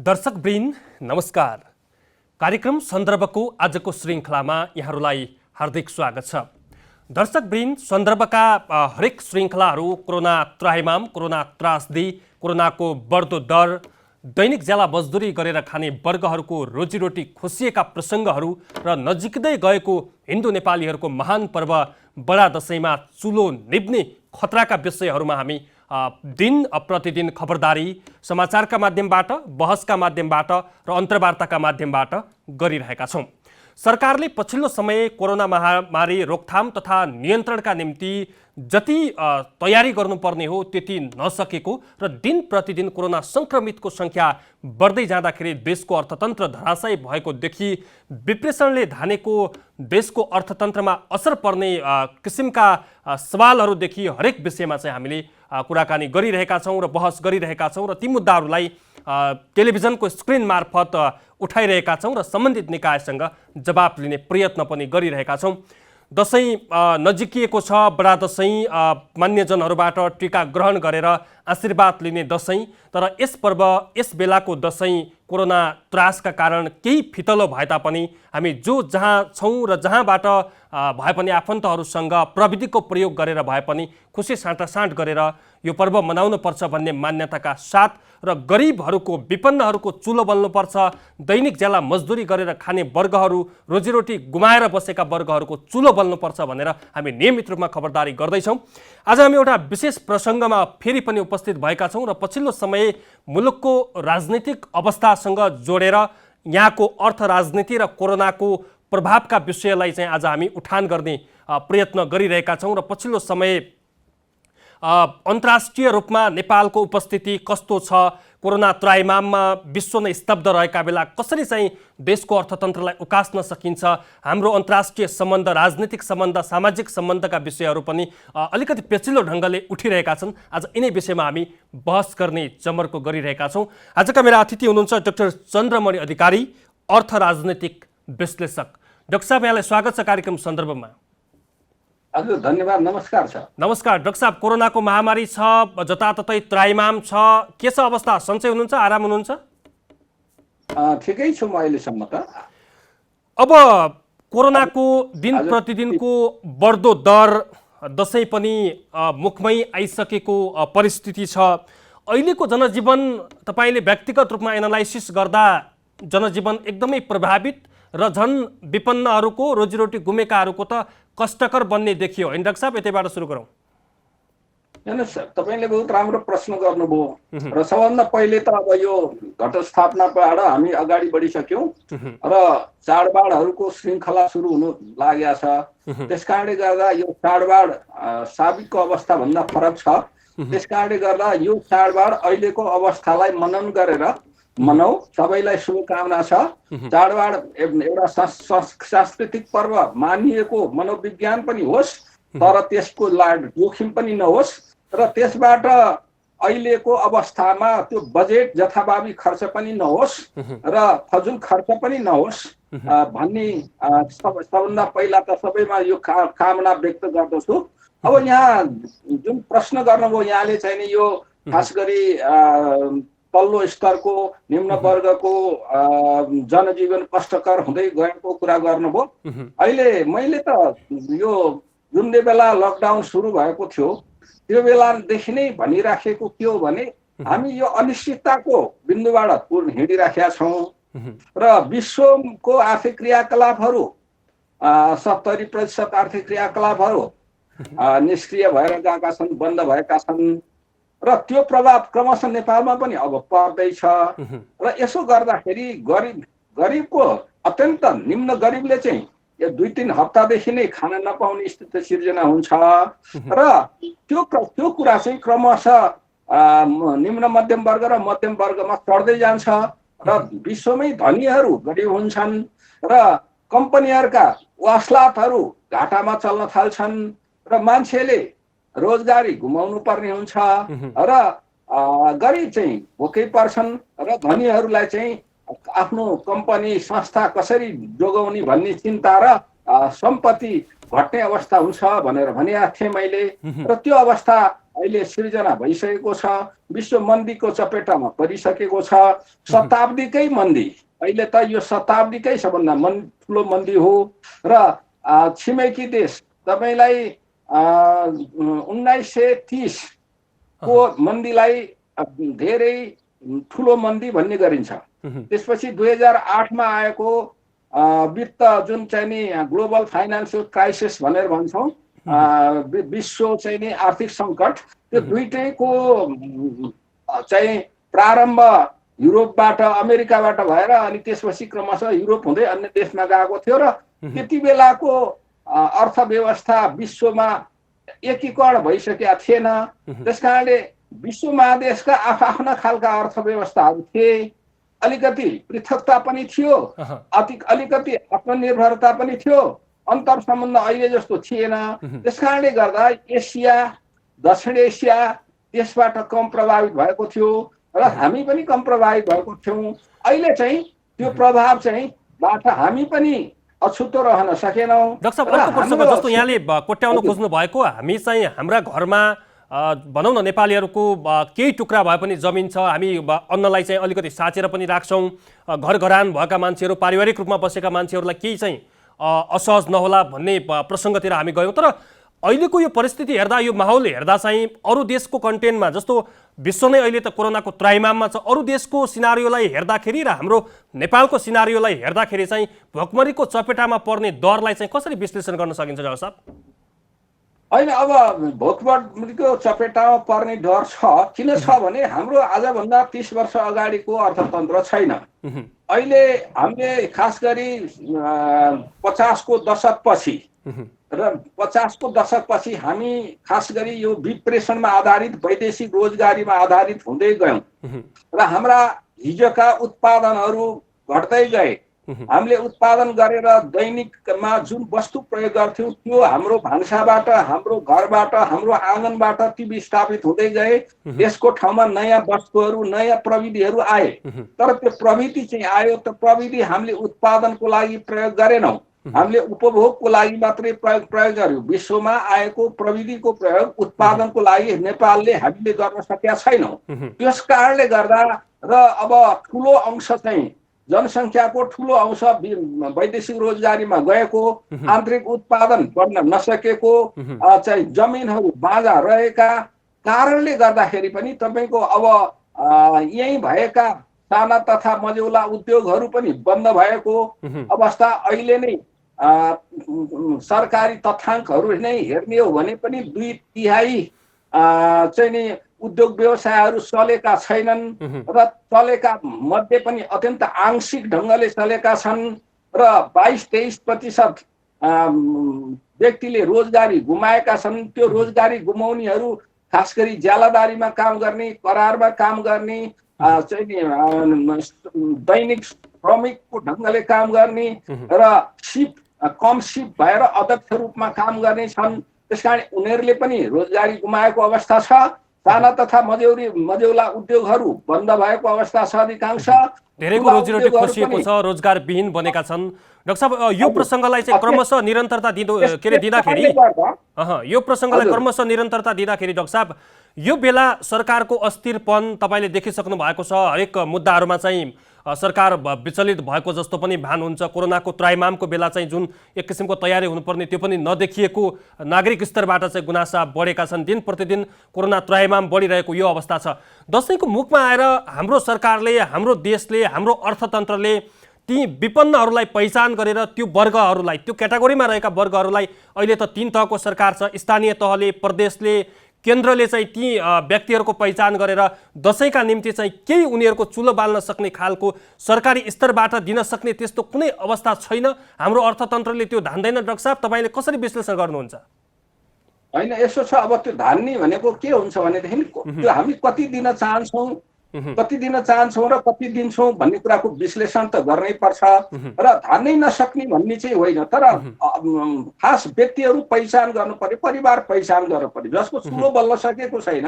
दर्शकवृन्द नमस्कार। कार्यक्रम सन्दर्भको आजको श्रृङ्खलामा यहाँहरूलाई हार्दिक स्वागत छ। दर्शकवृन्द, सन्दर्भका हरेक श्रृङ्खलाहरू कोरोना त्राहिमाम, कोरोना त्रासदी, कोरोनाको बढ्दो दर, दैनिक ज्याला मजदुरी गरेर खाने वर्गहरूको रोजीरोटी खोसिएका प्रसङ्गहरू र नजिकै गएको हिन्दू नेपालीहरूको महान पर्व बडा दशैँमा चुलो निभ्ने खतराका विषयहरूमा हामी दिन प्रतिदिन खबरदारी समाचारका माध्यमबाट, बहसका माध्यमबाट र अन्तर्वार्ताका माध्यमबाट गरिरहेका छौँ। सरकारले पछिल्लो समय कोरोना महामारी रोकथाम तथा नियन्त्रणका निम्ति जति तयारी गर्नुपर्ने हो त्यति नसकेको र दिन प्रतिदिन कोरोना सङ्क्रमितको सङ्ख्या बढ्दै जाँदाखेरि देशको अर्थतन्त्र धराशयी भएको देखि विप्रेषणले धानेको देशको अर्थतन्त्रमा असर पर्ने किसिमका सवालहरूदेखि हरेक विषयमा चाहिँ हामीले कुराकानी गरिरहेका छौँ र बहस गरिरहेका छौँ र ती मुद्दाहरूलाई टेलिभिजनको स्क्रिन मार्फत उठाइरहेका छौँ र सम्बन्धित निकायसँग जवाब लिने प्रयत्न पनि गरिरहेका छौँ। दशैँ नजिकिएको छ, बडा दशैँ, मान्यजनहरूबाट टीका ग्रहण गरेर आशीर्वाद लिने दशैँ। तर यस पर्व, यस बेलाको दशैँ कोरोना त्रासका कारण केही फितलो भए तापनि हामी जो जहाँ छौँ र जहाँबाट भए पनि आफन्तहरूसँग प्रविधिको प्रयोग गरेर भए पनि खुसी साँटासाँट गरेर यो पर्व मनाउनुपर्छ भन्ने मान्यताका साथ र गरिबहरूको, विपन्नहरूको चुलो बल्नुपर्छ, दैनिक ज्याला मजदुरी गरेर खाने वर्गहरू, रोजीरोटी गुमाएर बसेका वर्गहरूको चुलो बल्नुपर्छ भनेर हामी नियमित रूपमा खबरदारी गर्दैछौँ। आज हामी एउटा विशेष प्रसङ्गमा फेरि पनि उपस्थित भएका छौँ र पछिल्लो समय मुलुकको राजनीतिक अवस्थासँग जोडेर यहाँको अर्थ राजनीति र कोरोनाको प्रभावका विषयलाई चाहिँ आज हामी उठान गर्ने प्रयत्न गरिरहेका छौँ र पछिल्लो समय अन्तर्राष्ट्रिय रूपमा नेपालको उपस्थिति कस्तो छ, कोरोना त्राहिमाममा विश्व नै स्तब्ध रहेका बेला कसरी चाहिँ देशको अर्थतन्त्रलाई उकास्न सकिन्छ, हाम्रो अन्तर्राष्ट्रिय सम्बन्ध, राजनीतिक सम्बन्ध, सामाजिक सम्बन्धका विषयहरू पनि अलिकति पेचिलो ढङ्गले उठिरहेका छन्। आज यिनै विषयमा हामी बहस गर्ने जमर्को गरिरहेका छौँ। आजका मेरा अतिथि हुनुहुन्छ डाक्टर चन्द्रमणि अधिकारी, अर्थ राजनीतिक विश्लेषक। डाक्टर साहब, यहाँलाई स्वागत छ कार्यक्रम सन्दर्भमा। हजुर, धन्यवाद। नमस्कार छ। नमस्कार डाक्टर साहब। कोरोनाको महामारी छ, जताततै त्राहिमाम छ, के छ अवस्था? सन्चै हुनुहुन्छ, आराम हुनुहुन्छ? ठिकै छु म अहिलेसम्म त। अब कोरोनाको दिन प्रतिदिनको बढ्दो दर, दशैँ पनि मुखमै आइसकेको परिस्थिति छ। अहिलेको जनजीवन तपाईँले व्यक्तिगत रूपमा एनालाइसिस गर्दा जनजीवन एकदमै प्रभावित र झन् विपन्नहरूको, रोजीरोटी गुमेकाहरूको त कष्टकर बन्ने देखियो होइन डाक्टर साहब? यतैबाट सुरु गरौँ। हेर्नुहोस्, तपाईँले बहुत राम्रो प्रश्न गर्नुभयो र सबभन्दा पहिले त अब यो घटस्थापनाबाट हामी अगाडि बढिसक्यौँ र चाडबाडहरूको श्रृङ्खला सुरु हुनु लागेको छ। त्यस कारणले गर्दा यो चाडबाड साबिकको अवस्थाभन्दा फरक छ। त्यस कारणले गर्दा यो चाडबाड अहिलेको अवस्थालाई मनन गरेर मनाऊ। सबैलाई शुभकामना छ। चाडबाड एउटा सांस्कृतिक पर्व मानिएको मनोविज्ञान पनि होस्, तर त्यसको जोखिम पनि नहोस् र त्यसबाट अहिलेको अवस्थामा त्यो बजेट जथाभावी खर्च पनि नहोस् र फजुल खर्च पनि नहोस् भन्ने सबभन्दा पहिला त सबैमा यो कामना व्यक्त गर्दछु। अब यहाँ जुन प्रश्न गर्नुभयो यहाँले चाहिँ नि यो खास गरी तल्लो स्तरको, निम्न वर्गको जनजीवन कष्टकर हुँदै गएको कुरा गर्नुभयो। अहिले मैले त यो जुन बेला लकडाउन सुरु भएको थियो त्यो बेलादेखि नै भनिराखेको के हो भने हामी यो अनिश्चितताको बिन्दुबाट हिँडिराखेका छौँ र विश्वको आर्थिक क्रियाकलापहरू 70% आर्थिक क्रियाकलापहरू निष्क्रिय भएर गएका छन्, बन्द भएका छन् र त्यो प्रभाव क्रमशः नेपालमा पनि अब पर्दैछ। र यसो गर्दाखेरि गरिबको, अत्यन्त निम्न गरिबले चाहिँ यो 2-3 हप्तादेखि नै खान नपाउने स्थिति सिर्जना हुन्छ र त्यो कुरा चाहिँ क्रमशः निम्न मध्यम वर्ग र मध्यम वर्गमा चढ्दै जान्छ र विश्वमै धनीहरू गरिब हुन्छन् र कम्पनीहरूका वासलातहरू घाटामा चल्न थाल्छन् र मान्छेले रोजगारी गुमाउनु पर्ने हुन्छ र गरिब चाहिँ भोकै पर्छन् र धनीहरूलाई चाहिँ आफ्नो कम्पनी, संस्था कसरी जोगाउने भन्ने चिन्ता र सम्पत्ति घट्ने अवस्था हुन्छ भनेर भनेको थिएँ मैले। र त्यो अवस्था अहिले सिर्जना भइसकेको छ, विश्व मन्दीको चपेटामा परिसकेको छ, शताब्दीकै मन्दी। अहिले त यो शताब्दीकै सबभन्दा ठुलो मन्दी हो र छिमेकी देश तपाईँलाई 1930 को मन्दीलाई धेरै ठुलो मन्दी भन्ने गरिन्छ। त्यसपछि 2008मा आएको वित्त जुन चाहिँ नि ग्लोबल फाइनान्सियल क्राइसिस भनेर भन्छौँ, विश्व चाहिँ नि आर्थिक सङ्कट, त्यो दुईटैको चाहिँ प्रारम्भ युरोपबाट अमेरिकाबाट भएर अनि त्यसपछि क्रमशः युरोप हुँदै अन्य देशमा गएको थियो र त्यति बेलाको अर्थव्यवस्था विश्वमा एकीकरण भइसकेका थिएन। त्यसकारणले विश्व महादेशका आफ्ना खालका अर्थव्यवस्थाहरू थिए, अलिकति पृथकता पनि थियो, अलिकति आत्मनिर्भरता पनि थियो, अन्तर सम्बन्ध अहिले जस्तो थिएन। त्यसकारणले गर्दा एसिया, दक्षिण एसिया त्यसबाट कम प्रभावित भएको थियो र हामी पनि कम प्रभावित भएको थियौँ। अहिले चाहिँ त्यो प्रभाव चाहिँ बाट हामी पनि अछुतो रहन सकेनौँ। डाक्टर साहब, अर्को प्रसङ्ग जस्तो यहाँले कोट्याउन खोज्नु भएको, हामी चाहिँ हाम्रा घरमा भनौँ न नेपालीहरूको केही टुक्रा भए पनि जमिन छ, हामी अन्नलाई चाहिँ अलिकति साचेर पनि राख्छौँ, घर घरान भएका मान्छेहरू, पारिवारिक रूपमा बसेका मान्छेहरूलाई केही चाहिँ असहज नहोला भन्ने प्रसङ्गतिर हामी गयौँ। तर अहिलेको यो परिस्थिति हेर्दा, यो माहौल हेर्दा चाहिँ अरू देशको कन्टेन्टमा, जस्तो विश्व नै अहिले त कोरोनाको त्राइमाममा छ, अरू देशको सिनारियोलाई हेर्दाखेरि र हाम्रो नेपालको सिनारियोलाई हेर्दाखेरि चाहिँ भोकमरीको चपेटामा पर्ने दरलाई चाहिँ कसरी विश्लेषण गर्न सकिन्छ डाक्टर साहब? होइन, अब भोकमरीको चपेटामा पर्ने डर छ। किन छ भने हाम्रो आजभन्दा 30 वर्ष अगाडिको अर्थतन्त्र छैन। अहिले हामीले खास गरी 50को दशकपछि र 50को दशकपछि हामी खास गरी यो विप्रेषणमा आधारित वैदेशिक रोजगारीमा आधारित हुँदै गयौँ र हाम्रा हिजोका उत्पादनहरू घट्दै गए। हामीले उत्पादन गरेर दैनिकमा जुन वस्तु प्रयोग गर्थ्यौँ त्यो हाम्रो भान्साबाट, हाम्रो घरबाट, हाम्रो आँगनबाट ती विस्थापित हुँदै गए। यसको ठाउँमा नयाँ वस्तुहरू, नयाँ प्रविधिहरू आए। तर त्यो प्रविधि चाहिँ आयो, त्यो प्रविधि हामीले उत्पादनको लागि प्रयोग गरेनौँ, हामीले उपभोगको लागि मात्रै प्रयोग गर्यौँ। विश्वमा आएको प्रविधिको प्रयोग उत्पादनको लागि हामीले गर्न सकेका छैनौँ। त्यस कारणले गर्दा र अब ठुलो अंश चाहिँ जनसङ्ख्याको ठुलो अंश वैदेशिक रोजगारीमा गएको, आन्तरिक उत्पादन गर्न नसकेको, चाहिँ जमिनहरू बाँझा रहेका कारणले गर्दाखेरि पनि तपाईँको अब यही भएका साना तथा मझौला उद्योगहरू पनि बन्द भएको अवस्था अहिले नै सरकारी तथ्याङ्कहरू नै हेर्ने हो भने पनि 2/3 चाहिँ नि उद्योग व्यवसायहरू चलेका छैनन् र चलेका मध्ये पनि अत्यन्त आंशिक ढङ्गले चलेका छन् र 22-23% व्यक्तिले रोजगारी गुमाएका छन्। त्यो रोजगारी गुमाउनेहरू खास गरी ज्यालादारीमा काम गर्ने, करारमा काम गर्ने, चाहिँ दैनिक श्रमिकको ढङ्गले काम गर्ने र कम सिप भएर अध्यक्ष रूपमा काम गर्ने छन्। त्यसकारण उनीहरूले पनि रोजगारी गुमाएको अवस्था छ। साना तथा मझौला उद्योगहरू बन्द भएको अवस्था छ। अधिकांश धेरैको रोजीरोटी खोसिएको छ, रोजगारविहीन बनेका छन्। डाक्टर साहब, यो प्रसङ्गलाई चाहिँ क्रमशः निरन्तरता दिँदाखेरि यो प्रसङ्गलाई क्रमशः निरन्तरता दिँदाखेरि डाक्टर साहब, यो बेला सरकारको अस्थिरपन तपाईँले देखिसक्नु भएको छ। हरेक मुद्दाहरूमा चाहिँ सरकार विचलित भएको जस्तो पनि भान हुन्छ। कोरोनाको त्राइमामको बेला चाहिँ जुन एक किसिमको तयारी हुनुपर्ने त्यो पनि नदेखिएको नागरिक स्तरबाट चाहिँ गुनासा बढेका छन्। दिन प्रतिदिन कोरोना त्राइमाम बढिरहेको यो अवस्था छ। दशैंको मुखमा आएर हाम्रो सरकारले, हाम्रो देशले, हाम्रो अर्थतन्त्रले ती विपन्नहरूलाई पहिचान गरेर त्यो वर्गहरूलाई, त्यो क्याटेगोरीमा रहेका वर्गहरूलाई, अहिले त 3 तहको सरकार छ, स्थानीय तहले, प्रदेशले, केन्द्रले चाहिँ ती व्यक्तिहरूको पहिचान गरेर दशैंका निम्ति चाहिँ केही उनीहरूको चुलो बाल्न सक्ने खालको सरकारी स्तरबाट दिन सक्ने त्यस्तो कुनै अवस्था छैन। हाम्रो अर्थतन्त्रले त्यो धान्दैन। डाक्टर साहब, तपाईँले कसरी विश्लेषण गर्नुहुन्छ? होइन, यसो छ, अब त्यो धान्ने भनेको के हुन्छ भनेदेखि त्यो हामी कति दिन चाहन्छौँ र कति दिन्छौँ भन्ने कुराको विश्लेषण त गर्नै पर्छ र धान्नै नसक्ने भन्ने चाहिँ होइन। तर खास व्यक्तिहरू पहिचान गर्नु पर्यो, परिवार पहिचान गर्नु पर्यो। जसको चुलो बल्न सकेको छैन,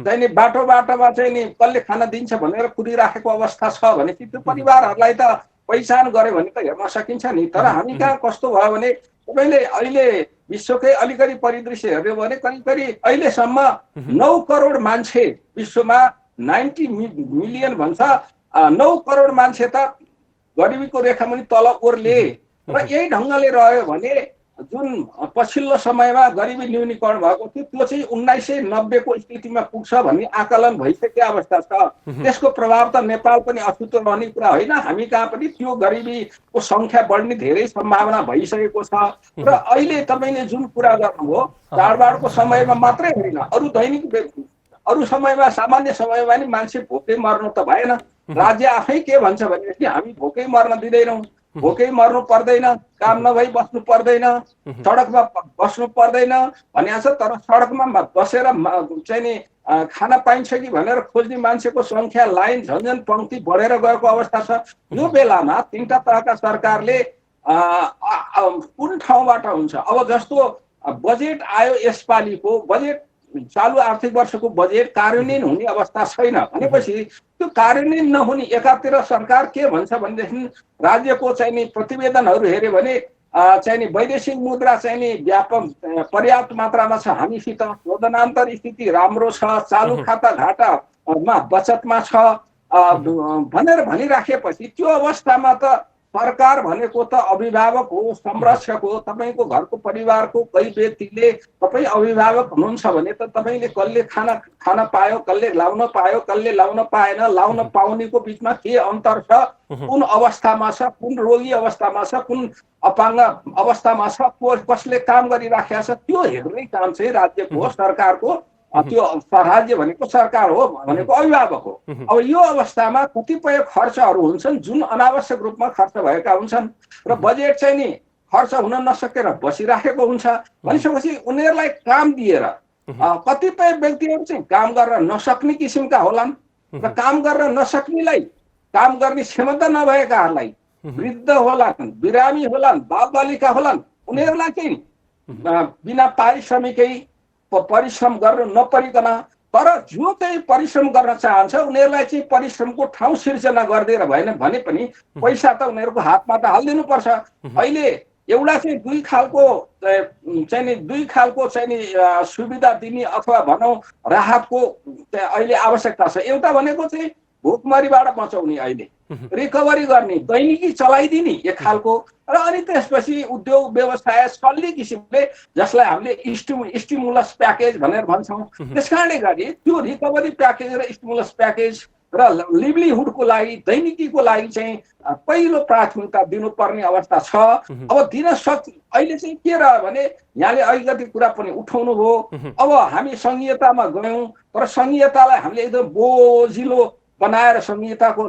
चाहिँ नि बाटोमा चाहिँ नि कसले खाना दिन्छ भनेर कुरिराखेको अवस्था छ भनेपछि त्यो परिवारहरूलाई त पहिचान गर्यो भने त हेर्न सकिन्छ नि। तर हामी कहाँ कस्तो भयो भने तपाईँले अहिले विश्वकै अलिकति परिदृश्य हेर्यो भने करिब अहिलेसम्म 9 करोड मान्छे विश्वमा 90 मिलियन भन्छ 9 करोड मान्छे त गरिबीको रेखामुनि तल ओर्ले र यही ढङ्गले रह्यो भने जुन पछिल्लो समयमा गरिबी न्यूनीकरण भएको थियो त्यो चाहिँ 1990 को स्थितिमा पुग्छ भन्ने आकलन भइसकेको अवस्था छ। त्यसको प्रभाव त नेपाल पनि अछुतो रहने कुरा होइन, हामी कहाँ पनि त्यो गरिबीको संख्या बढ्ने धेरै सम्भावना भइसकेको छ। र अहिले तपाईँले जुन कुरा गर्नुभयो चाडबाडको समयमा मात्रै होइन, अरू समयमा सामान्य समयमा नि मान्छे भोकै मर्नु त भएन। राज्य आफै के भन्छ भनेदेखि हामी भोकै मर्न दिँदैनौँ, भोकै मर्नु पर्दैन, काम नभई बस्नु पर्दैन, सडकमा बस्नु पर्दैन भनेको छ। तर सडकमा बसेर चाहिँ नि खाना पाइन्छ कि भनेर खोज्ने मान्छेको संख्या लाइन झन्झन पंक्ति बढेर गएको अवस्था छ। यो बेलामा तीनटा तहका सरकारले कुन ठाउँबाट हुन्छ, अब जस्तो बजेट आयो यसपालिको बजेट चालु आर्थिक वर्षको बजेट कार्यान्वयन हुने अवस्था छैन भनेपछि त्यो कार्यान्वयन नहुने एकातिर सरकार के भन्छ भनेदेखि राज्यको चाहिँ नि प्रतिवेदनहरू हेर्यो भने चाहिँ नि वैदेशिक मुद्रा चाहिँ नि व्यापक पर्याप्त मात्रामा छ, हामीसित शोधनान्तर स्थिति राम्रो छ, चालु खाता घाटामा बचतमा छ भनेर भनिराखेपछि त्यो अवस्थामा त सरकार भनेको त अभिभावक हो, संरक्षक हो। तपाईँको घरको परिवारको कोही व्यक्तिले तपाईँ अभिभावक हुनुहुन्छ भने त तपाईँले कसले खाना पायो, कसले लाउन पायो, कसले लाउन पाएन, लाउन पाउनेको बिचमा के अन्तर छ, कुन अवस्थामा छ, कुन रोगी अवस्थामा छ, कुन अपाङ्ग अवस्थामा छ, कसले काम गरिराखेको छ, त्यो हेर्ने काम चाहिँ राज्यको हो, सरकारको। त्यो राज्य भनेको सरकार हो, भनेको अभिभावक हो। अब यो अवस्थामा कतिपय खर्चहरू हुन्छन् जुन अनावश्यक रूपमा खर्च भएका हुन्छन् र बजेट चाहिँ नि खर्च हुन नसकेर बसिराखेको हुन्छ भनेपछि उनीहरूलाई काम दिएर कतिपय व्यक्तिहरू चाहिँ काम गर्न नसक्ने किसिमका होलान् र काम गर्न नसक्नेलाई काम गर्ने क्षमता नभएकाहरूलाई, वृद्ध होलान्, बिरामी होलान्, बालबालिका होलान्, उनीहरूलाई चाहिँ बिना पारिश्रमिकै परिश्रम गर्न नपरिकन तर जो चाहिँ परिश्रम गर्न चाहन्छ उनीहरूलाई चाहिँ परिश्रमको ठाउँ सिर्जना गरिदिएर भएन भने पनि पैसा त उनीहरूको हातमा त हालिदिनु पर्छ। अहिले एउटा चाहिँ दुई खालको चाहिँ नि सुविधा दिने अथवा भनौँ राहतको अहिले आवश्यकता छ। एउटा भनेको चाहिँ भोकमरीबाट बचाउने, अहिले रिकभरी गर्ने, दैनिकी चलाइदिने एक खालको, र अनि त्यसपछि उद्योग व्यवसाय सल्ली किसिमले जसलाई हामीले स्टिमुलस प्याकेज भनेर भन्छौँ, त्यस कारणले गरी त्यो रिकभरी प्याकेज र स्टिमुलस प्याकेज र लिभलीहुडको लागि, दैनिकीको लागि चाहिँ पहिलो प्राथमिकता दिनुपर्ने अवस्था छ। अब दिन अहिले चाहिँ के रह्यो भने यहाँले अलिकति कुरा पनि उठाउनु भयो। अब हामी संघीयतामा गयौँ तर संघीयतालाई हामीले एकदम बोझिलो बनाएर संहिताको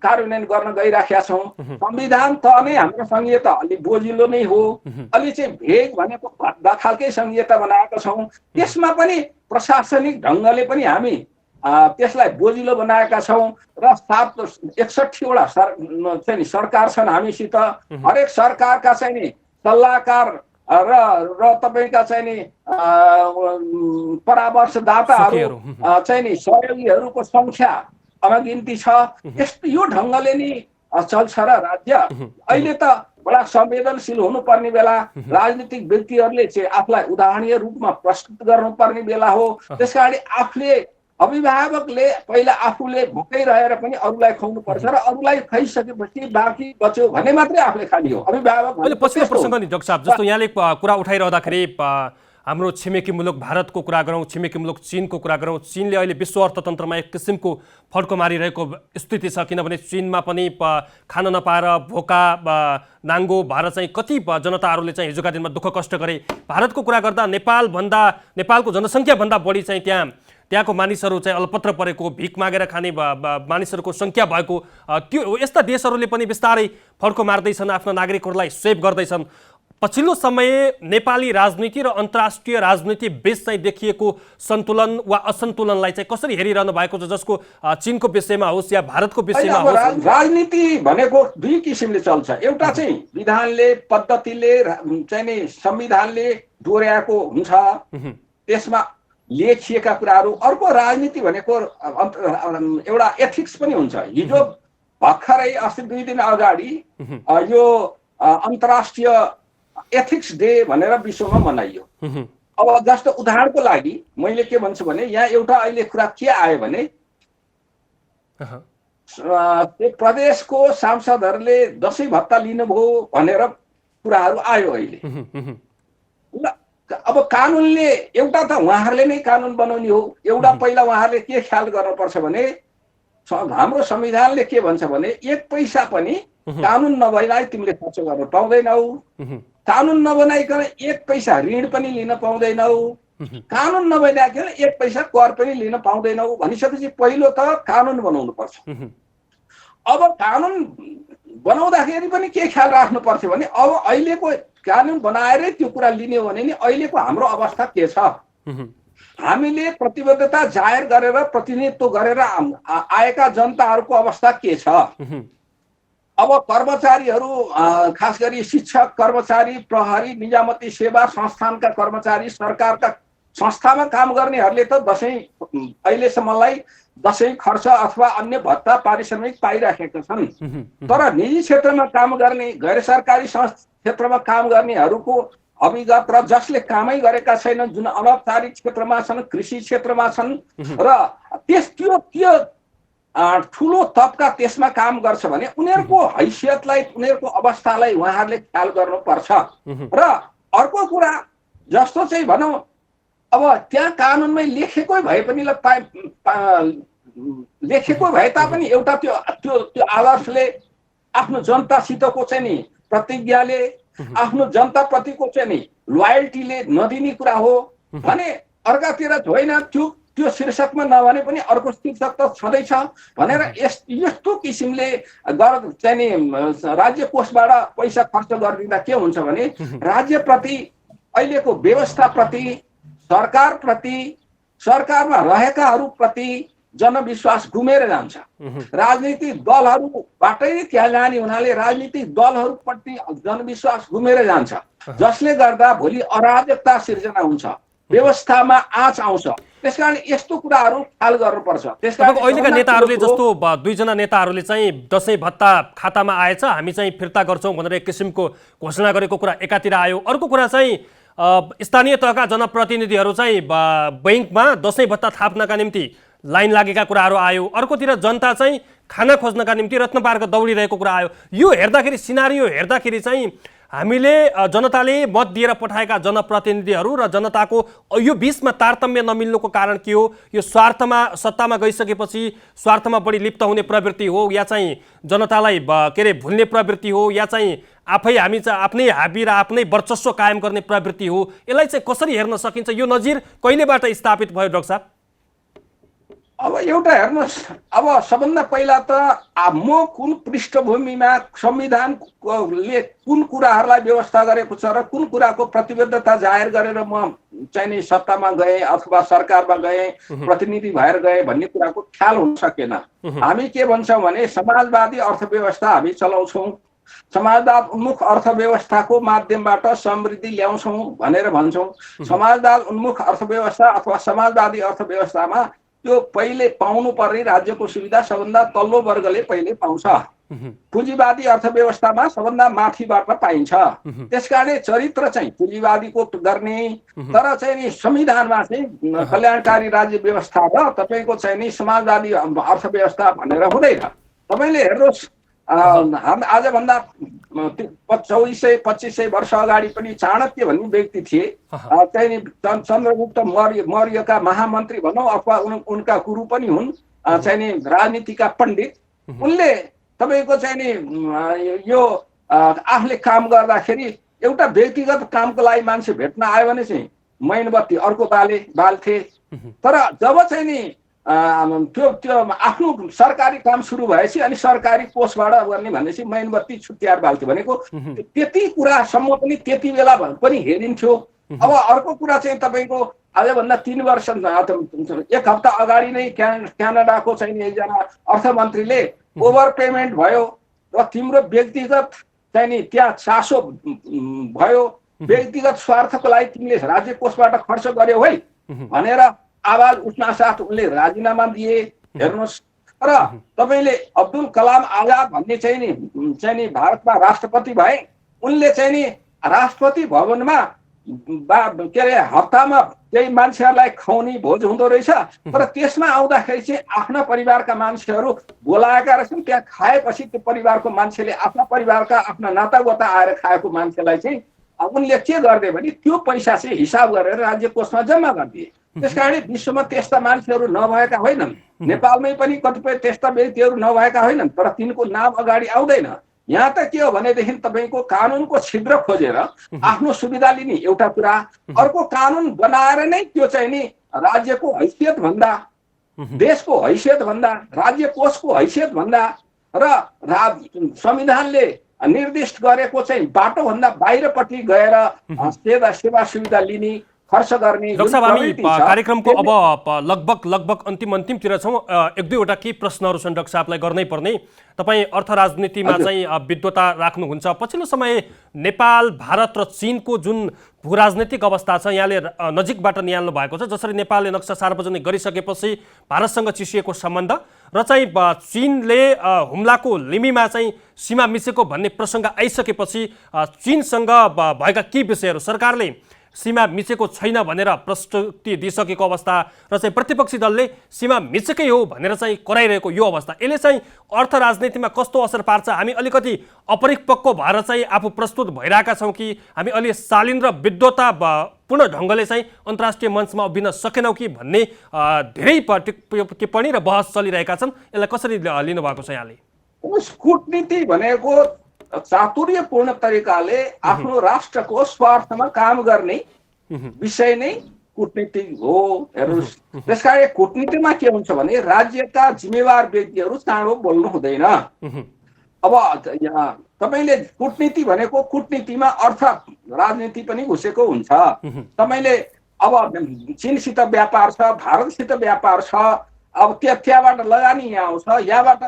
कार्यान्वयन गर्न गइराखेका छौँ। संविधान त नै हाम्रो संहिता अलि बोझिलो नै हो, अलि चाहिँ भेग भनेको भद्दा खालकै संहिता बनाएका छौँ। त्यसमा पनि प्रशासनिक ढङ्गले पनि हामी त्यसलाई बोझिलो बनाएका छौँ र 61वटा चाहिँ सरकार छन् हामीसित। हरेक सरकारका चाहिँ नि सल्लाहकार र तपाईँका चाहिँ नि परामर्शदाताहरू चाहिँ नि सहयोगीहरूको संख्या अनगिन्ती छ। यस्तो यो ढङ्गले नि चल्छ र राज्य अहिले त बडा संवेदनशील हुनुपर्ने बेला, राजनीतिक व्यक्तिहरूले चाहिँ आफूलाई उदाहरणीय रूपमा प्रस्तुत गर्नुपर्ने बेला हो। त्यसकारण आफूले अभिभावकले पहिला आफूले भोकै रहेर पनि अरूलाई खुवाउनु पर्छ र अरूलाई खाइसकेपछि बाँकी बच्यो भने मात्रै आफूले खाने हो। अभिभावक अहिले पछिल्लो प्रसङ्ग नि डाक्टर साहब, जस्तो यहाँले कुरा उठाइरहँदाखेरि हाम्रो छिमेकी मुलुक भारतको कुरा गरौँ, छिमेकी मुलुक चीनको कुरा गरौँ, चीनले अहिले विश्व अर्थतन्त्रमा एक किसिमको फड्को मारिरहेको स्थिति छ, किनभने चीनमा पनि खान नपाएर भोका नाङ्गो भएर चाहिँ कति जनताहरूले चाहिँ हिजोका दिनमा दुःख कष्ट गरे। भारतको कुरा गर्दा नेपालको जनसङ्ख्याभन्दा बढी चाहिँ त्यहाँको मानिसहरू चाहिँ अलपत्र परेको, भिख मागेर खाने मानिसहरूको सङ्ख्या भएको त्यो यस्ता देशहरूले पनि बिस्तारै फड्को मार्दैछन्, आफ्ना नागरिकहरूलाई सेभ गर्दैछन्। पछिल्लो समय नेपाली राजनीति र अन्तर्राष्ट्रिय राजनीति बीच चाहिँ देखिएको सन्तुलन वा असन्तुलनलाई चाहिँ कसरी हेरिरहनु भएको छ, जसको चीनको विषयमा होस् या भारतको विषयमा होस्? राजनीति भनेको दुई किसिमले चल्छ। एउटा चाहिँ विधानले, पद्धतिले चाहिँ नि संविधानले दोहोऱ्याएको हुन्छ, त्यसमा लेखिएका कुराहरू। अर्को राजनीति भनेको एउटा एथिक्स पनि हुन्छ। हिजो भर्खरै अस्ति 2 दिन अगाडि यो अन्तर्राष्ट्रिय एथिक्स डे भनेर विश्वमा मनाइयो। अब जस्तो उदाहरणको लागि मैले के भन्छु भने यहाँ एउटा अहिले कुरा के आयो भने त्यो प्रदेशको सांसदहरूले दसैँ भत्ता लिनुभयो भनेर कुराहरू आयो अहिले। ल अब कानुनले एउटा त उहाँहरूले नै कानुन बनाउने हो। एउटा पहिला उहाँहरूले के ख्याल गर्नुपर्छ भने हाम्रो संविधानले के भन्छ भने 1 पैसा पनि कानुन नभइलाई तिमीले खर्च गर्न पाउँदैनौ। कानुन नबनाइकन 1 पैसा ऋण पनि लिन पाउँदैनौ। कानुन नबनाइकन 1 पैसा कर पनि लिन पाउँदैनौ भनिसकेपछि पहिलो त कानुन बनाउनु पर्छ। अब कानुन बनाउँदाखेरि पनि के ख्याल राख्नु पर्थ्यो भने अब अहिलेको कानुन बनाएरै त्यो कुरा लिने हो भने नि अहिलेको हाम्रो अवस्था के छ? हामीले प्रतिबद्धता जाहेर गरेर प्रतिनिधित्व गरेर आएका जनताहरूको अवस्था के छ? अब कर्मचारीहरू खास गरी शिक्षक कर्मचारी प्रहरी निजामती सेवा संस्थानका कर्मचारी सरकारका संस्थामा काम गर्नेहरूले त अहिलेसम्मलाई दसैँ खर्च अथवा अन्य भत्ता पारिश्रमिक पाइराखेका छन्। तर निजी क्षेत्रमा काम गर्ने गैर सरकारी क्षेत्रमा काम गर्नेहरूको अभिगत र जसले कामै गरेका छैनन् जुन अनौपचारिक क्षेत्रमा छन् कृषि क्षेत्रमा छन् र त्यो ठुलो तबका त्यसमा काम गर्छ भने उनीहरूको हैसियतलाई उनीहरूको अवस्थालाई उहाँहरूले ख्याल गर्नुपर्छ। र अर्को कुरा जस्तो चाहिँ भनौँ अब त्यहाँ कानुनमै लेखेकै भए पनि लेखेको भए तापनि एउटा त्यो आदर्शले आफ्नो जनतासितको चाहिँ नि प्रतिज्ञाले आफ्नो जनताप्रतिको चाहिँ नि लोयल्टीले नदिने कुरा हो भने अर्कातिर होइन त्यो शीर्षकमा नभने पनि अर्को शीर्षक त छँदैछ भनेर यस्तो किसिमले चाहिँ नि राज्य कोषबाट पैसा खर्च गरिदिँदा के हुन्छ भने राज्यप्रति अहिलेको व्यवस्थाप्रति सरकारप्रति सरकारमा रहेकाहरूप्रति जनविश्वास गुमेर जान्छ। राजनीतिक दलहरूबाटै त्यहाँ जाने हुनाले राजनीतिक दलहरूप्रति जनविश्वास गुमेर जान्छ जसले गर्दा भोलि अराजकता सिर्जना हुन्छ व्यवस्थामा आँच आउँछ। त्यसकारण यस्तो कुराहरू ख्याल गर्नुपर्छ। त्यसकारण अहिलेका नेताहरूले जस्तो 2 जना नेताहरूले चाहिँ दसैँ भत्ता खातामा आएछ हामी चाहिँ फिर्ता गर्छौँ भनेर एक किसिमको घोषणा गरेको कुरा एकातिर आयो। अर्को कुरा चाहिँ स्थानीय तहका जनप्रतिनिधिहरू चाहिँ बैंकमा दसैँ भत्ता थाप्नका निम्ति लाइन लागेका कुराहरू आयो। अर्कोतिर जनता चाहिँ खाना खोज्नका निम्ति रत्नपार्क दौडिरहेको कुरा आयो। यो हेर्दाखेरि सिनारियो हेर्दाखेरि चाहिँ हामीले जनताले मत दिएर पठाएका जनप्रतिनिधिहरू र जनताको यो बीचमा तारतम्य नमिल्नुको कारण के हो? यो स्वार्थमा सत्तामा गइसकेपछि स्वार्थमा बढी लिप्त हुने प्रवृत्ति हो या चाहिँ जनतालाई भुल्ने प्रवृत्ति हो या चाहिँ हामी चाहिँ आफ्नै हाबी र आफ्नै वर्चस्व कायम गर्ने प्रवृत्ति हो? यसलाई चाहिँ कसरी हेर्न सकिन्छ? यो नजिर कहिलेबाट स्थापित भयो डाक्टर साहब? अब एउटा हेर्नुहोस्, अब सबभन्दा पहिला त म कुन पृष्ठभूमिमा संविधानले कुन कुराहरूलाई व्यवस्था गरेको छ र कुन कुराको प्रतिबद्धता जाहेर गरेर म चाहिँ नि सत्तामा गएँ अथवा सरकारमा गएँ प्रतिनिधि भएर गएँ भन्ने कुराको ख्याल हुन सकेन। हामी के भन्छौँ भने समाजवादी अर्थव्यवस्था हामी चलाउँछौँ, समाजवाद उन्मुख अर्थव्यवस्थाको माध्यमबाट समृद्धि ल्याउँछौँ भनेर भन्छौँ। समाजवाद उन्मुख अर्थव्यवस्था अथवा समाजवादी अर्थव्यवस्थामा त्यो पहिले पाउनु पर्ने राज्यको सुविधा सबभन्दा तल्लो वर्गले पहिले पाउँछ। पुँजीवादी अर्थव्यवस्थामा सबभन्दा माथिबाट पाइन्छ। त्यसकारण चरित्र चाहिँ पुँजीवादीको गर्ने तर चाहिँ नि संविधानमा चाहिँ कल्याणकारी राज्य व्यवस्था र तपाईँको चाहिँ नि समाजवादी अर्थव्यवस्था भनेर हुँदैन। तपाईँले हेर्नुहोस् आजभन्दा 2400-2500 वर्ष अगाडि पनि चाणक्य भन्ने व्यक्ति थिए चाहिँ नि चन्द्रगुप्त मौर्यका महामन्त्री भनौँ अथवा उनका गुरु पनि हुन् चाहिँ नि राजनीतिका पण्डित। उनले तपाईँको चाहिँ नि यो आफूले काम गर्दाखेरि एउटा व्यक्तिगत कामको लागि मान्छे भेट्न आयो भने चाहिँ मैनबत्ती अर्को बाल्थे। तर जब चाहिँ नि त्यो आफ्नो सरकारी काम सुरु भएपछि अनि सरकारी कोषबाट गर्ने भनेपछि मैनबत्ती छुट्याएर बाल्थ्यो भनेको त्यति कुरासम्म पनि त्यति बेला पनि हेरिन्थ्यो। अब अर्को कुरा चाहिँ तपाईँको आजभन्दा 3 वर्ष 1 हप्ता अगाडि नै क्यानाडाको चाहिँ एकजना अर्थमन्त्रीले ओभर पेमेन्ट भयो र तिम्रो व्यक्तिगत चाहिँ नि त्यहाँ चासो भयो, व्यक्तिगत स्वार्थको लागि तिमीले राज्य कोषबाट खर्च गर्यौ है भनेर आवाज उठ्नासाथ उनले राजीनामा दिए। हेर्नुहोस्, र तपाईँले अब्दुल कलाम आजाद भन्ने चाहिँ नि भारतमा राष्ट्रपति भए। उनले चाहिँ नि राष्ट्रपति भवनमा के अरे हप्तामा केही मान्छेहरूलाई खुवाउने भोज हुँदो रहेछ, तर त्यसमा आउँदाखेरि चाहिँ आफ्ना परिवारका मान्छेहरू बोलाएका रहेछन्। त्यहाँ खाएपछि त्यो परिवारको मान्छेले आफ्ना परिवारका आफ्ना नातागोता आएर खाएको मान्छेलाई चाहिँ उनले के गर्दे भने त्यो पैसा चाहिँ हिसाब गरेर राज्य कोषमा जम्मा गरिदिए। त्यसकारणले विश्वमा त्यस्ता मान्छेहरू नभएका होइनन्, नेपालमै पनि कतिपय त्यस्ता व्यक्तिहरू नभएका होइनन्, तर तिनको नाम अगाडि आउँदैन। यहाँ त के हो भनेदेखि तपाईँको कानुनको छिद्र खोजेर आफ्नो सुविधा लिने एउटा कुरा, अर्को कानुन बनाएर नै त्यो चाहिँ नि राज्यको हैसियत भन्दा, देशको हैसियत भन्दा, राज्य कोषको हैसियत भन्दा र संविधानले निर्दिष्ट गरेको चाहिँ बाटोभन्दा बाहिरपट्टि गएर सेवा सुविधा लिने, खर्च गर्ने। डाक्टर साहब, हामी कार्यक्रमको अब लगभग अन्तिमतिर छौँ। एक दुईवटा केही प्रश्नहरू छन् डाक्टर साहबलाई गर्नै पर्ने। तपाईँ अर्थ राजनीतिमा चाहिँ विद्वता राख्नुहुन्छ। पछिल्लो समय नेपाल, भारत र चीनको जुन भू राजनीतिक अवस्था छ यहाँले नजिकबाट निहाल्नु भएको छ। जसरी नेपालले नक्सा सार्वजनिक गरिसकेपछि भारतसँग चिसिएको सम्बन्ध र चाहिँ चीनले हुम्लाको लिमीमा चाहिँ सीमा मिचेको भन्ने प्रसङ्ग आइसकेपछि चीनसँग भएका के विषयहरू, सरकारले सीमा मिचेको छैन भनेर प्रस्तुति दिइसकेको अवस्था र चाहिँ प्रतिपक्षी दलले सीमा मिचेकै हो भनेर चाहिँ कराइरहेको यो अवस्था, यसले चाहिँ अर्थ राजनीतिमा कस्तो असर पार्छ? हामी अलिकति अपरिपक्व भएर चाहिँ आफू प्रस्तुत भइरहेका छौँ कि हामी अलि शालीन र विद्वता पूर्ण ढङ्गले चाहिँ अन्तर्राष्ट्रिय मञ्चमा उभिन सकेनौँ कि भन्ने धेरै टिप्पणी र बहस चलिरहेका छन्। यसलाई कसरी लिनुभएको छ यहाँले? कूटनीति भनेको चातुर्यपूर्ण तरिकाले आफ्नो राष्ट्रको स्वार्थमा काम गर्ने विषय नै कूटनीति हो। हेर्नुहोस्, त्यसकारण कूटनीतिमा के हुन्छ भने राज्यका जिम्मेवार व्यक्तिहरू चाँडो बोल्नु हुँदैन। अब तपाईँले कूटनीति भनेको कूटनीतिमा अर्थ राजनीति पनि घुसेको हुन्छ। तपाईँले अब चीनसित व्यापार छ, भारतसित व्यापार छ, अब त्यहाँबाट लगानी यहाँ आउँछ, यहाँबाट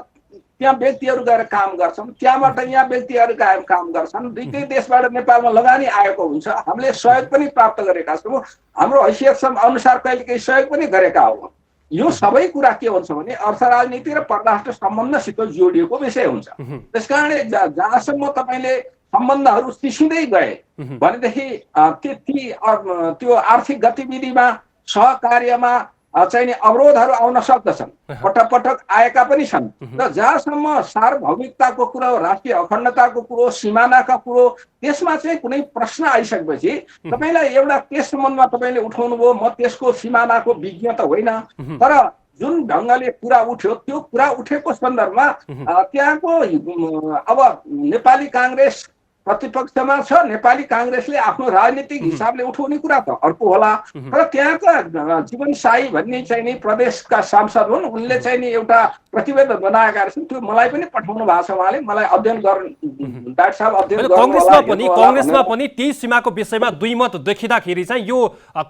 त्यहाँ व्यक्तिहरू गएर काम गर्छन्, त्यहाँबाट यहाँ व्यक्तिहरू गएर काम गर्छन्, दुईटै देशबाट नेपालमा लगानी आएको हुन्छ। हामीले सहयोग पनि प्राप्त गरेका छौँ, हाम्रो हैसियत अनुसार कहिले केही सहयोग पनि गरेका हौँ। यो सबै कुरा के हुन्छ भने अर्थ राजनीति र परराष्ट्र सम्बन्धसित जोडिएको विषय हुन्छ। त्यसकारणले जहाँसम्म तपाईँले सम्बन्धहरू चिसिँदै गए भनेदेखि त्यो आर्थिक गतिविधिमा सहकार्यमा चाहिँ नि अवरोधहरू आउन सक्दछन्, पटक पटक आएका पनि छन्। र जहाँसम्म सार्वभौमिकताको कुरो, राष्ट्रिय अखण्डताको कुरो, सिमानाका कुरो, त्यसमा चाहिँ कुनै प्रश्न आइसकेपछि तपाईँलाई एउटा त्यस सम्बन्धमा तपाईँले उठाउनु भयो, म त्यसको सिमानाको विज्ञ त होइन, तर जुन ढङ्गले कुरा उठ्यो त्यो कुरा उठेको सन्दर्भमा त्यहाँको अब नेपाली काङ्ग्रेस प्रतिपक्षमा छ, नेपाली काङ्ग्रेसले आफ्नो राजनीतिक हिसाबले उठाउने कुरा त अर्को होला, तर त्यहाँका जीवन साई भन्ने चाहिँ नि प्रदेशका सांसद हुन्, उनले चाहिँ नि एउटा प्रतिवेदन बनाएका रहेछन्। त्यो मलाई पनि पठाउनु भएको छ, उहाँले मलाई अध्ययन गर्नु, डाक्टर साहब अध्ययन गर्नु। कांग्रेसमा पनि त्यही सीमाको विषयमा दुई मत देखिँदाखेरि चाहिँ यो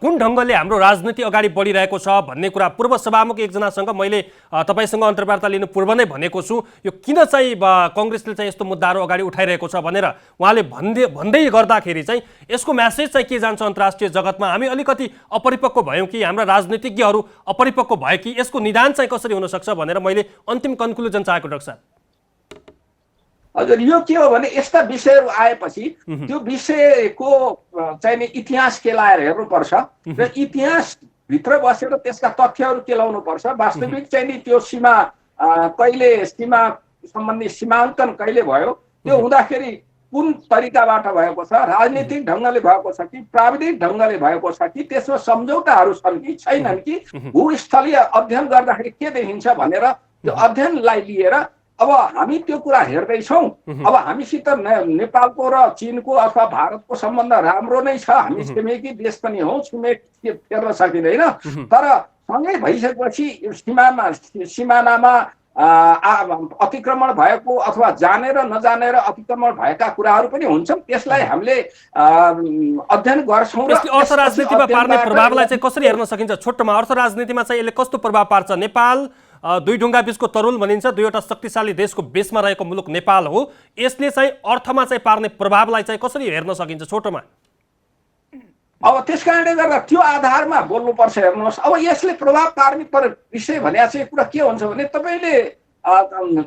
कुन ढङ्गले हाम्रो राजनीति अगाडि बढिरहेको छ भन्ने कुरा पूर्व सभामुख एकजनासँग मैले तपाईसँग अन्तर्वार्ता लिनु पूर्व नै भनेको छु। यो किन चाहिँ कांग्रेसले चाहिँ यस्तो मुद्दाहरू अगाडि उठाइरहेको छ भनेर उहाँले भन्दै गर्दाखेरि चाहिँ यसको म्यासेज चाहिँ के जान्छ अन्तर्राष्ट्रिय जगतमा? हामी अलिकति अपरिपक्व भयौँ कि हाम्रा राजनीतिज्ञहरू अपरिपक्व भए कि यसको निदान चाहिँ कसरी हुन सक्छ भनेर मैले अन्तिम कन्क्लुजन चाहेको डाक्टर साहब। हजुर, यो के हो भने यस्ता विषयहरू आएपछि त्यो विषयको चाहिँ नि इतिहास केलाएर हेर्नुपर्छ र इतिहास भित्र बसेर त्यसका तथ्यहरू केलाउनु पर्छ। वास्तविक चाहिँ नि त्यो सीमा कहिले, सीमा सम्बन्धी सीमाङ्कन कहिले भयो, त्यो हुँदाखेरि कुन तरिकाबाट भएको छ, राजनीतिक ढङ्गले भएको छ कि प्राविधिक ढङ्गले भएको छ कि त्यसमा सम्झौताहरू छन् कि छैनन् कि भूस्थलीय अध्ययन गर्दाखेरि के देखिन्छ भनेर त्यो अध्ययनलाई लिएर अब हामी त्यो कुरा हेर्दैछौँ। अब हामीसित नेपालको र चीनको अथवा भारतको सम्बन्ध राम्रो नै छ, हामी छिमेकी देश पनि हौँ, छिमेकी फेर्न सकिँदैन, तर सँगै भइसकेपछि सिमानामा अतिक्रमण भएको अथवा जानेर नजानेर अतिक्रमण भएका कुराहरू पनि हुन्छन्। त्यसलाई हामीले अध्ययन गर्छौँ। अर्थ राजनीतिमा पार्ने प्रभावलाई चाहिँ कसरी हेर्न सकिन्छ? छोटोमा अर्थ राजनीतिमा चाहिँ यसले कस्तो प्रभाव पार्छ? नेपाल दुई ढुङ्गा बीचको तरुल भनिन्छ, दुईवटा शक्तिशाली देशको बीचमा रहेको मुलुक नेपाल हो, यसले चाहिँ अर्थमा चाहिँ पार्ने प्रभावलाई चाहिँ कसरी हेर्न सकिन्छ छोटोमा? अब त्यस कारणले गर्दा त्यो आधारमा बोल्नुपर्छ। हेर्नुहोस्, अब यसले प्रभाव पार्ने विषय भने चाहिँ कुरा के हुन्छ भने तपाईँले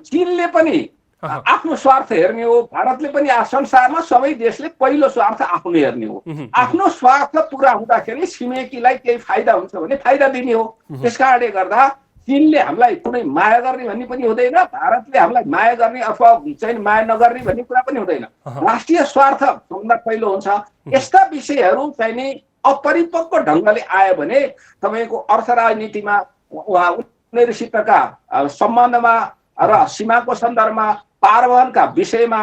चीनले पनि आफ्नो स्वार्थ हेर्ने हो। भारतले पनि संसारमा सबै देशले पहिलो स्वार्थ आफ्नो हेर्ने हो। आफ्नो स्वार्थ पुरा हुँदाखेरि छिमेकीलाई केही फाइदा हुन्छ भने फाइदा दिने हो। त्यस कारणले गर्दा चीनले हामीलाई कुनै माया गर्ने भन्ने पनि हुँदैन, भारतले हामीलाई माया गर्ने अथवा चाहिँ माया नगर्ने भन्ने कुरा पनि हुँदैन। राष्ट्रिय स्वार्थ सबभन्दा पहिलो हुन्छ। यस्ता विषयहरू चाहिँ नि अपरिपक्व ढङ्गले आयो भने तपाईँको अर्थ राजनीतिमा उनीहरूसितका सम्बन्धमा र सीमाको सन्दर्भमा पारवहनका विषयमा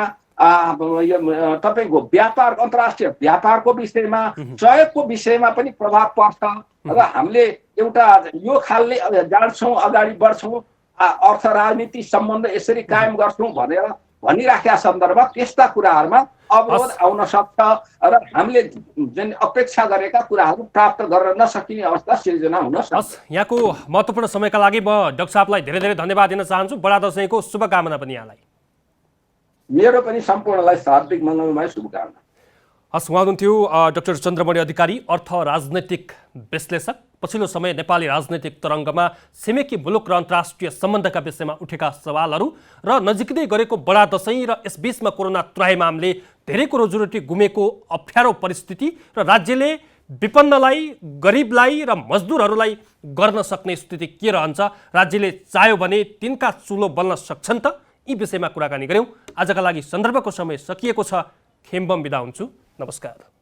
तपाईँको व्यापार अन्तर्राष्ट्रिय व्यापारको विषयमा सहयोगको विषयमा पनि प्रभाव पर्छ र हामीले एउटा यो खालले जान्छौँ अगाडि बढ्छौँ अर्थ राजनीति सम्बन्ध यसरी कायम गर्छौँ भनेर भनिराखेका सन्दर्भमा त्यस्ता कुराहरूमा अवरोध आउन सक्छ र हामीले जुन अपेक्षा गरेका कुराहरू प्राप्त गर्न नसकिने अवस्था सिर्जना हुन सक्छ। यहाँको महत्त्वपूर्ण समयका लागि म डाक्टर साहबलाई धेरै धेरै धन्यवाद दिन चाहन्छु। बडा दशैंको शुभकामना पनि यहाँलाई। मेरो पनि सम्पूर्णलाई हार्दिक मङ्गलमय शुभकामना। हस्, उहाँ हुनुहुन्थ्यो डाक्टर चन्द्रमणि अधिकारी, अर्थ राजनैतिक विश्लेषक। पछिल्लो समय नेपाली राजनैतिक तरङ्गमा छिमेकी मुलुक र अन्तर्राष्ट्रिय सम्बन्धका विषयमा उठेका सवालहरू र नजिकै गरेको बडा दशैं र यसबीचमा कोरोना त्राहिमामले धेरैको रोजीरोटी गुमेको अप्ठ्यारो परिस्थिति र राज्यले विपन्नलाई, गरिबलाई र मजदुरहरूलाई गर्न सक्ने स्थिति के रहन्छ, राज्यले चाह्यो भने तिनका चुलो बल्न सक्छन् त, यी विषयमा कुराकानी गर्यौँ। आजका लागि सन्दर्भको समय सकिएको छ। खेम्बम बिदा हुन्छु। नमस्कार।